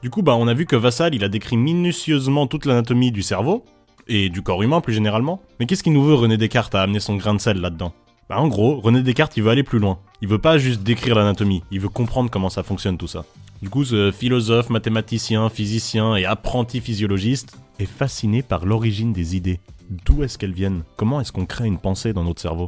Du coup, on a vu que Vassal, il a décrit minutieusement toute l'anatomie du cerveau, et du corps humain plus généralement. Mais qu'est-ce qu'il nous veut René Descartes à amener son grain de sel là-dedans? En gros, René Descartes, il veut aller plus loin. Il veut pas juste décrire l'anatomie, il veut comprendre comment ça fonctionne tout ça. Du coup, ce philosophe, mathématicien, physicien et apprenti physiologiste est fasciné par l'origine des idées. D'où est-ce qu'elles viennent? Comment est-ce qu'on crée une pensée dans notre cerveau?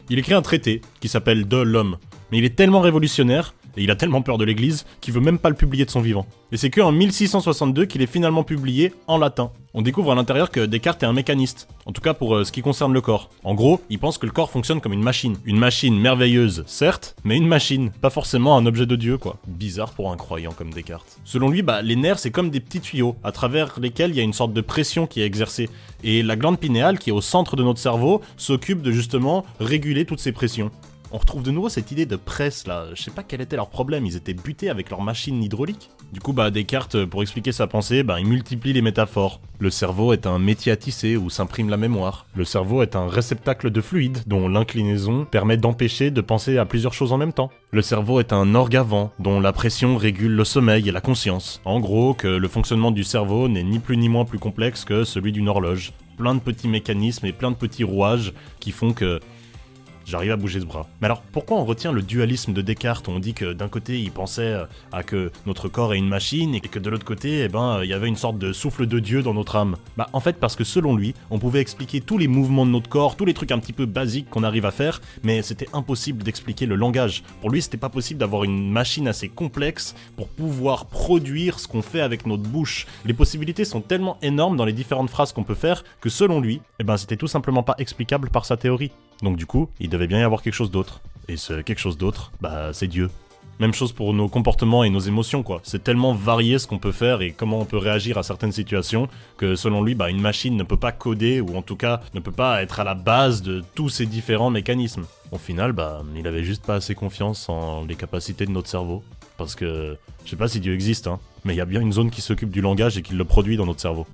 Il écrit un traité qui s'appelle De l'homme, mais il est tellement révolutionnaire et il a tellement peur de l'église qu'il veut même pas le publier de son vivant. Et c'est que en 1662 qu'il est finalement publié en latin. On découvre à l'intérieur que Descartes est un mécaniste, en tout cas pour ce qui concerne le corps. En gros, il pense que le corps fonctionne comme une machine. Une machine merveilleuse, certes, mais une machine, pas forcément un objet de Dieu, quoi. Bizarre pour un croyant comme Descartes. Selon lui, les nerfs c'est comme des petits tuyaux, à travers lesquels il y a une sorte de pression qui est exercée. Et la glande pinéale, qui est au centre de notre cerveau, s'occupe de justement réguler toutes ces pressions. On retrouve de nouveau cette idée de presse là, je sais pas quel était leur problème, ils étaient butés avec leur machine hydraulique. Du coup Descartes, pour expliquer sa pensée, il multiplie les métaphores. Le cerveau est un métier à tisser où s'imprime la mémoire. Le cerveau est un réceptacle de fluide dont l'inclinaison permet d'empêcher de penser à plusieurs choses en même temps. Le cerveau est un orgavant dont la pression régule le sommeil et la conscience. En gros, que le fonctionnement du cerveau n'est ni plus ni moins plus complexe que celui d'une horloge. Plein de petits mécanismes et plein de petits rouages qui font que j'arrive à bouger ce bras. Mais alors, pourquoi on retient le dualisme de Descartes? On dit que d'un côté, il pensait à que notre corps est une machine, et que de l'autre côté, il y avait une sorte de souffle de Dieu dans notre âme. En fait, parce que selon lui, on pouvait expliquer tous les mouvements de notre corps, tous les trucs un petit peu basiques qu'on arrive à faire, mais c'était impossible d'expliquer le langage. Pour lui, c'était pas possible d'avoir une machine assez complexe pour pouvoir produire ce qu'on fait avec notre bouche. Les possibilités sont tellement énormes dans les différentes phrases qu'on peut faire que selon lui, c'était tout simplement pas explicable par sa théorie. Donc du coup, il devait bien y avoir quelque chose d'autre. Et ce quelque chose d'autre, c'est Dieu. Même chose pour nos comportements et nos émotions, quoi. C'est tellement varié ce qu'on peut faire et comment on peut réagir à certaines situations que selon lui, une machine ne peut pas coder ou en tout cas ne peut pas être à la base de tous ces différents mécanismes. Au final, il avait juste pas assez confiance en les capacités de notre cerveau. Parce que, je sais pas si Dieu existe, mais il y a bien une zone qui s'occupe du langage et qui le produit dans notre cerveau.